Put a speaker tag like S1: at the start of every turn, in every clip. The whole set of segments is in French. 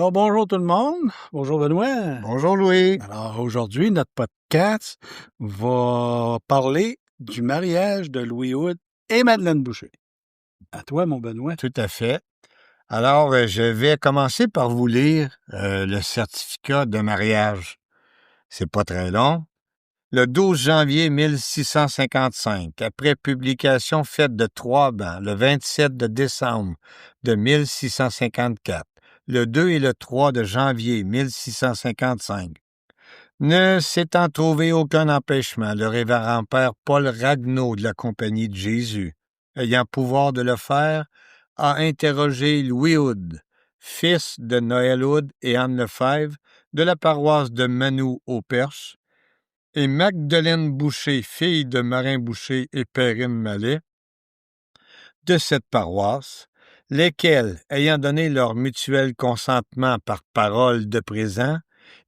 S1: Alors, bonjour tout le monde. Bonjour Benoît.
S2: Bonjour Louis.
S1: Alors, aujourd'hui, notre podcast va parler du mariage de Louis Hood et Madeleine Boucher. À toi, mon Benoît.
S2: Tout à fait. Alors, je vais commencer par vous lire le certificat de mariage. C'est pas très long. Le 12 janvier 1655, après publication faite de Trois-Bans, le 27 de décembre de 1654, le 2 et le 3 de janvier 1655, ne s'étant trouvé aucun empêchement, le révérend père Paul Ragnaud de la Compagnie de Jésus, ayant pouvoir de le faire, a interrogé Louis Hood, fils de Noël Hood et Anne Lefebvre, de la paroisse de Manou au Perche, et Magdeleine Boucher, fille de Marin Boucher et Perrine Mallet, de cette paroisse, lesquels, ayant donné leur mutuel consentement par parole de présent,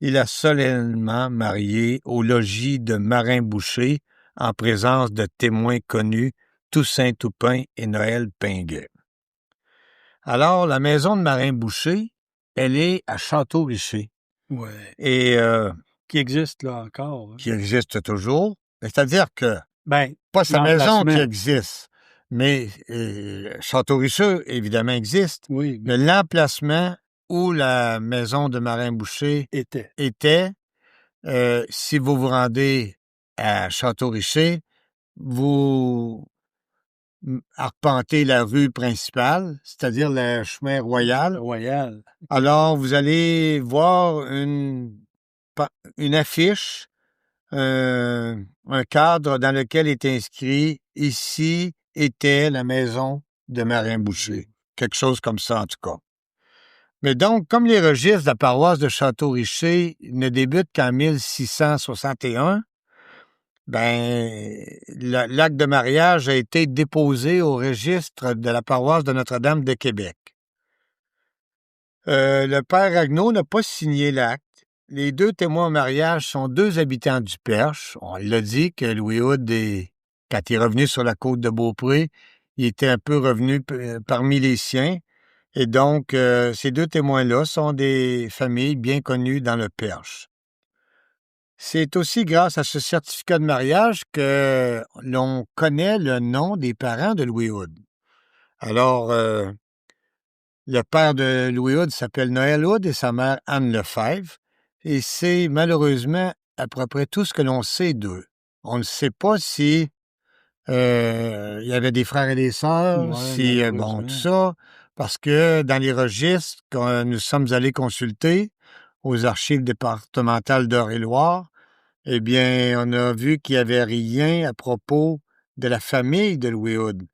S2: il a solennellement marié au logis de Marin Boucher en présence de témoins connus, Toussaint Toupin et Noël Pinguet. Alors, la maison de Marin Boucher, elle est à Château-Richer.
S1: Ouais.
S2: Et
S1: Qui existe là encore.
S2: qui existe toujours. C'est-à-dire que,
S1: Ben,
S2: pas sa maison qui
S1: l'emplacement.
S2: existe, mais Château-Richer, évidemment, existe.
S1: Oui,
S2: Mais l'emplacement où la maison de Marin Boucher
S1: était.
S2: si vous vous rendez à Château-Richer, vous arpentez la rue principale, c'est-à-dire le chemin royal.
S1: Royal.
S2: Alors, vous allez voir une affiche, un cadre dans lequel est inscrit « Ici était la maison de Marin Boucher ». Quelque chose comme ça, en tout cas. Mais donc, comme les registres de la paroisse de Château-Richer ne débutent qu'en 1661, l'acte de mariage a été déposé au registre de la paroisse de Notre-Dame de Québec. Le père Ragnaud n'a pas signé l'acte. Les deux témoins au mariage sont deux habitants du Perche. On l'a dit que Louis Hood, quand il est revenu sur la côte de Beaupré, il était un peu revenu parmi les siens. Et donc, ces deux témoins-là sont des familles bien connues dans le Perche. C'est aussi grâce à ce certificat de mariage que l'on connaît le nom des parents de Louis Hood. Alors, le père de Louis Hood s'appelle Noël Hood et sa mère Anne Lefebvre. Et c'est malheureusement à peu près tout ce que l'on sait d'eux. On ne sait pas si il y avait des frères et des sœurs, tout ça, parce que dans les registres que nous sommes allés consulter aux archives départementales d'Eure-et-Loir, eh bien, on a vu qu'il n'y avait rien à propos de la famille de Louis Hood.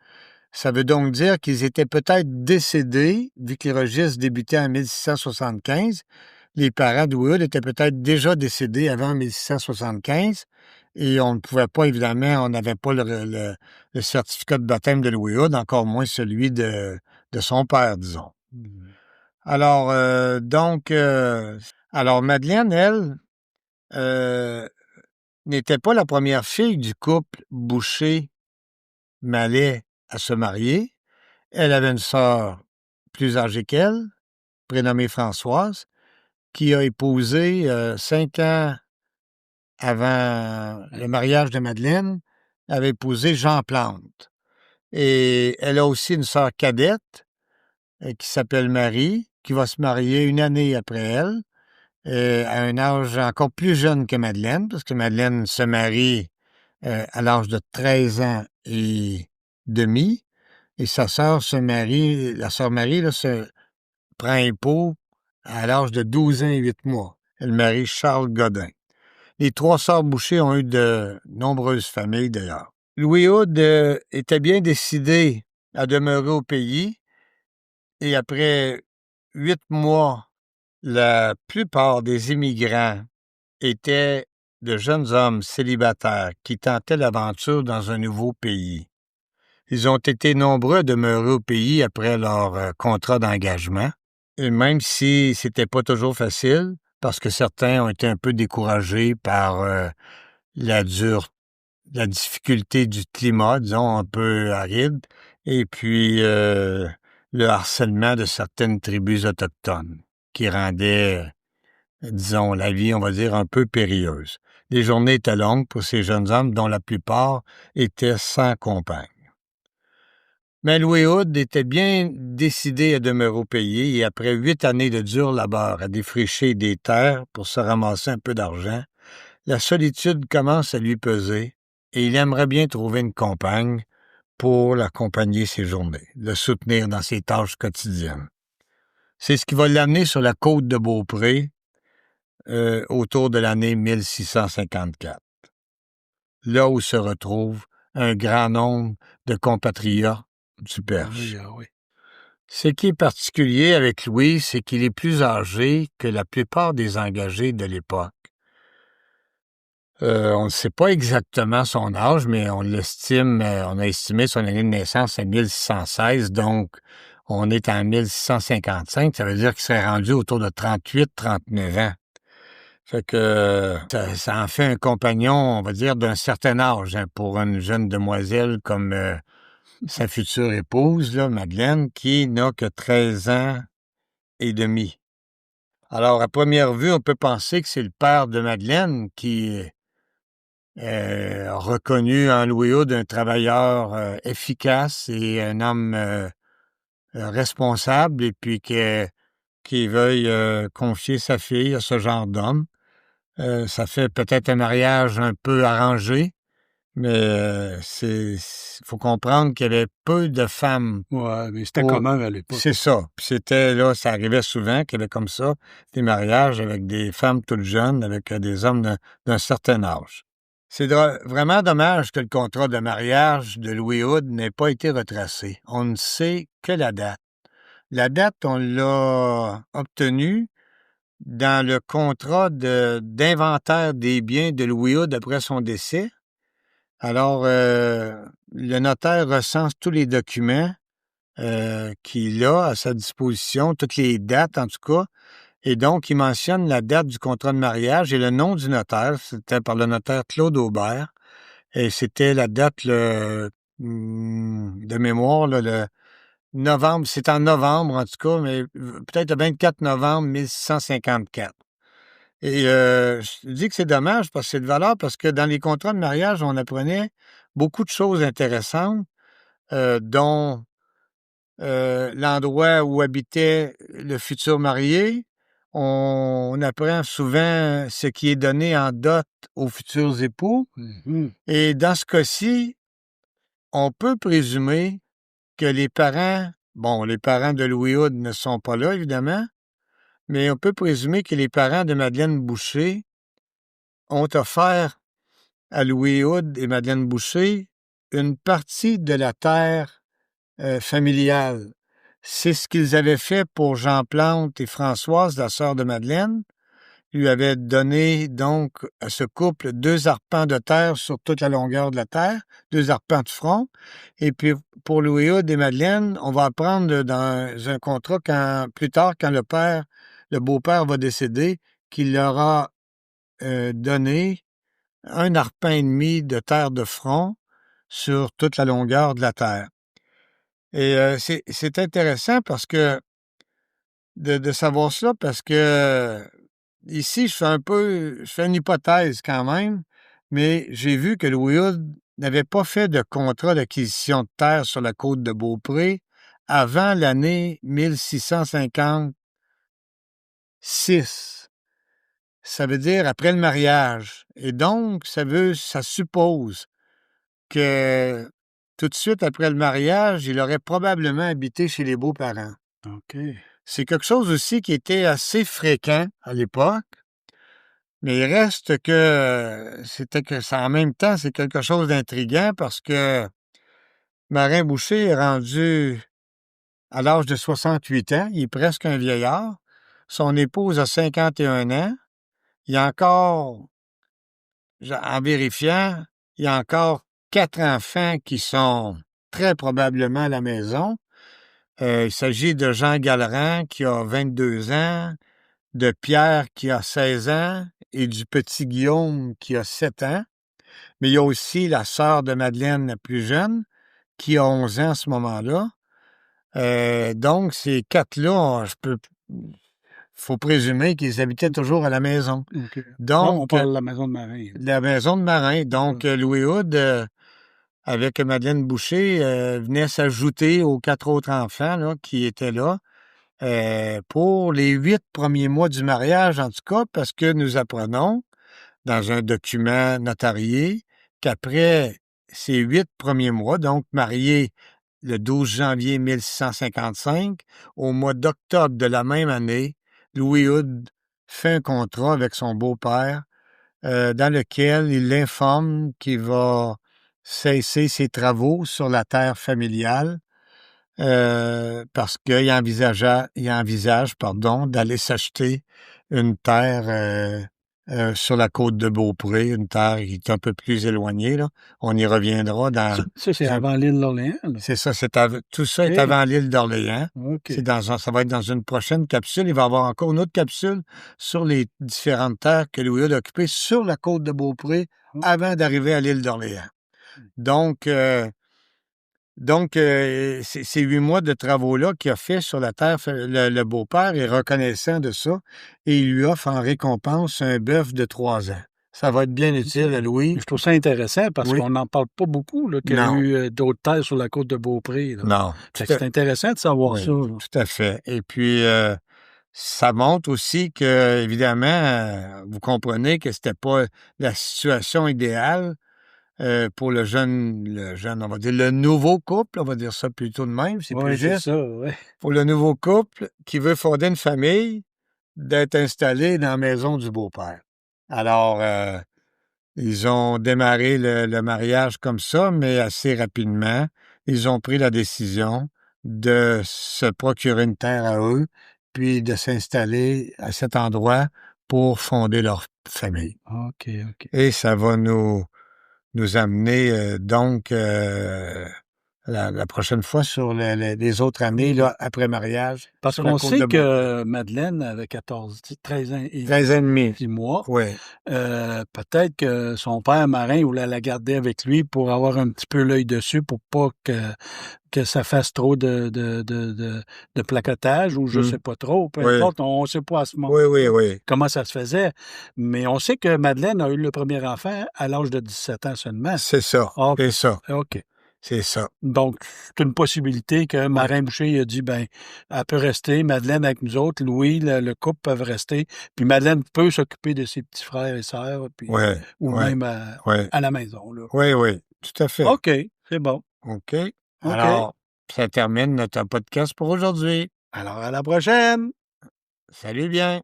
S2: Ça veut donc dire qu'ils étaient peut-être décédés, vu que les registres débutaient en 1675. Les parents de Louis Hood étaient peut-être déjà décédés avant 1675 et on ne pouvait pas, évidemment, on n'avait pas le certificat de baptême de Louis Hood, encore moins celui de son père, disons. Alors, alors Madeleine, elle, n'était pas la première fille du couple Boucher-Mallet à se marier. Elle avait une sœur plus âgée qu'elle, prénommée Françoise, qui a épousé 5 ans avant le mariage de Madeleine, avait épousé Jean Plante. Et elle a aussi une sœur cadette qui s'appelle Marie, qui va se marier une année après elle, à un âge encore plus jeune que Madeleine, parce que Madeleine se marie à l'âge de 13 ans et demi, et sa sœur se marie, la sœur Marie là, se prend époux à l'âge de 12 ans et 8 mois. Elle marie Charles Godin. Les trois sœurs Boucher ont eu de nombreuses familles, d'ailleurs. Louis Hood était bien décidé à demeurer au pays, et après 8 mois, la plupart des immigrants étaient de jeunes hommes célibataires qui tentaient l'aventure dans un nouveau pays. Ils ont été nombreux à demeurer au pays après leur contrat d'engagement, et même si c'était pas toujours facile, parce que certains ont été un peu découragés par la difficulté du climat, disons, un peu aride, et puis le harcèlement de certaines tribus autochtones. qui rendait, disons, la vie, on va dire, un peu périlleuse. Les journées étaient longues pour ces jeunes hommes dont la plupart étaient sans compagne. Mais Louis Hood était bien décidé à demeurer au pays et après 8 années de dur labeur à défricher des terres pour se ramasser un peu d'argent, la solitude commence à lui peser et il aimerait bien trouver une compagne pour l'accompagner ses journées, le soutenir dans ses tâches quotidiennes. C'est ce qui va l'amener sur la côte de Beaupré autour de l'année 1654, là où se retrouve un grand nombre de compatriotes du Perche.
S1: Oui.
S2: Ce qui est particulier avec Louis, c'est qu'il est plus âgé que la plupart des engagés de l'époque. On ne sait pas exactement son âge, mais on a estimé son année de naissance à 1616, donc on est en 1655, ça veut dire qu'il serait rendu autour de 38-39 ans. Fait que ça en fait un compagnon, on va dire, d'un certain âge pour une jeune demoiselle comme sa future épouse, là, Madeleine, qui n'a que 13 ans et demi. Alors, à première vue, on peut penser que c'est le père de Madeleine qui a reconnu en Louis Hood un travailleur efficace et un homme responsable et puis qui veuille confier sa fille à ce genre d'homme. Ça fait peut-être un mariage un peu arrangé, mais faut comprendre qu'il y avait peu de femmes.
S1: Ouais, mais c'était commun à l'époque.
S2: C'est ça. Puis c'était là, ça arrivait souvent qu'il y avait comme ça des mariages avec des femmes toutes jeunes, avec des hommes d'un certain âge. C'est vraiment dommage que le contrat de mariage de Louis Hood n'ait pas été retracé. On ne sait que la date. La date, on l'a obtenue dans le contrat d'inventaire des biens de Louis Hood après son décès. Alors, le notaire recense tous les documents qu'il a à sa disposition, toutes les dates en tout cas, et donc il mentionne la date du contrat de mariage et le nom du notaire, c'était par le notaire Claude Aubert, et c'était la date de mémoire, là, le novembre, c'est en novembre en tout cas, mais peut-être le 24 novembre 1654. Et je dis que c'est dommage parce que c'est de valeur, parce que dans les contrats de mariage, on apprenait beaucoup de choses intéressantes, dont l'endroit où habitait le futur marié. On apprend souvent ce qui est donné en dot aux futurs époux.
S1: Mm-hmm.
S2: Et dans ce cas-ci, on peut présumer que les parents de Louis Hood ne sont pas là, évidemment, mais on peut présumer que les parents de Madeleine Boucher ont offert à Louis Hood et Madeleine Boucher une partie de la terre familiale. C'est ce qu'ils avaient fait pour Jean Plante et Françoise, la sœur de Madeleine. Ils lui avaient donné donc à ce couple 2 arpents de terre sur toute la longueur de la terre, 2 arpents de front. Et puis pour Louis Hood et Madeleine, on va apprendre dans un contrat plus tard, quand le beau-père va décéder, qu'il leur a donné 1 arpent et demi de terre de front sur toute la longueur de la terre. Et c'est intéressant parce que de savoir ça, parce que ici, je fais une hypothèse quand même, mais j'ai vu que Louis Hood n'avait pas fait de contrat d'acquisition de terre sur la côte de Beaupré avant l'année 1656. Ça veut dire après le mariage. Et donc, ça suppose que tout de suite après le mariage, il aurait probablement habité chez les beaux-parents.
S1: OK.
S2: C'est quelque chose aussi qui était assez fréquent à l'époque, mais il reste que en même temps, c'est quelque chose d'intriguant parce que Marin Boucher est rendu à l'âge de 68 ans, il est presque un vieillard. Son épouse a 51 ans. Il y a encore, en vérifiant, il y a encore 4 enfants qui sont très probablement à la maison. Il s'agit de Jean Galleran qui a 22 ans, de Pierre qui a 16 ans et du petit Guillaume qui a 7 ans. Mais il y a aussi la sœur de Madeleine, la plus jeune, qui a 11 ans à ce moment-là. Donc, ces 4-là, faut présumer qu'ils habitaient toujours à la maison.
S1: OK.
S2: Donc,
S1: on parle de la maison de Marin.
S2: La maison de Marin. Donc, Louis Hood, avec Madeleine Boucher, venait s'ajouter aux 4 autres enfants là, qui étaient là pour les 8 premiers mois du mariage, en tout cas, parce que nous apprenons dans un document notarié qu'après ces 8 premiers mois, donc marié le 12 janvier 1655, au mois d'octobre de la même année, Louis Hood fait un contrat avec son beau-père dans lequel il l'informe qu'il va cesser ses travaux sur la terre familiale parce qu'il envisage d'aller s'acheter une terre sur la côte de Beaupré, une terre qui est un peu plus éloignée. Là. On y reviendra dans...
S1: Ça, c'est avant l'île d'Orléans. Là.
S2: C'est ça, tout ça est avant l'île d'Orléans.
S1: OK.
S2: Ça va être dans une prochaine capsule. Il va y avoir encore une autre capsule sur les différentes terres que Louis Hood a occupées sur la côte de Beaupré avant d'arriver à l'île d'Orléans. Donc, ces 8 mois de travaux-là qu'il a fait sur la terre, le beau-père est reconnaissant de ça et il lui offre en récompense un bœuf de 3 ans. Ça va être bien utile à Louis.
S1: Je trouve ça intéressant parce qu'on n'en parle pas beaucoup, qu'il y a eu d'autres terres sur la côte de Beaupré. Là.
S2: Non.
S1: C'est intéressant de savoir ça. Là.
S2: Tout à fait. Et puis, ça montre aussi que, évidemment, vous comprenez que c'était pas la situation idéale pour le jeune, on va dire, le nouveau couple, on va dire ça plutôt de même, c'est plus juste.
S1: C'est ça, ouais.
S2: Pour le nouveau couple qui veut fonder une famille, d'être installé dans la maison du beau-père. Alors, ils ont démarré le mariage comme ça, mais assez rapidement, ils ont pris la décision de se procurer une terre à eux, puis de s'installer à cet endroit pour fonder leur famille.
S1: OK.
S2: Et ça va nous amener la prochaine fois sur les autres années là, après mariage.
S1: Parce qu'on sait que Madeleine avait 13 ans et demi. 6 mois.
S2: Oui.
S1: Peut-être que son père Marin voulait la garder avec lui pour avoir un petit peu l'œil dessus pour pas que ça fasse trop de placotage ou je sais pas trop. Peu importe, on sait pas à ce moment comment ça se faisait. Mais on sait que Madeleine a eu le premier enfant à l'âge de 17 ans seulement.
S2: C'est ça. C'est ça.
S1: OK.
S2: C'est ça.
S1: Donc, c'est une possibilité que Marin Boucher a dit, elle peut rester, Madeleine avec nous autres, Louis, le couple peuvent rester, puis Madeleine peut s'occuper de ses petits frères et sœurs, puis, ou même à la maison. Là.
S2: Oui, tout à fait.
S1: OK, c'est bon.
S2: OK. Alors, ça termine notre podcast pour aujourd'hui.
S1: Alors, à la prochaine!
S2: Salut bien!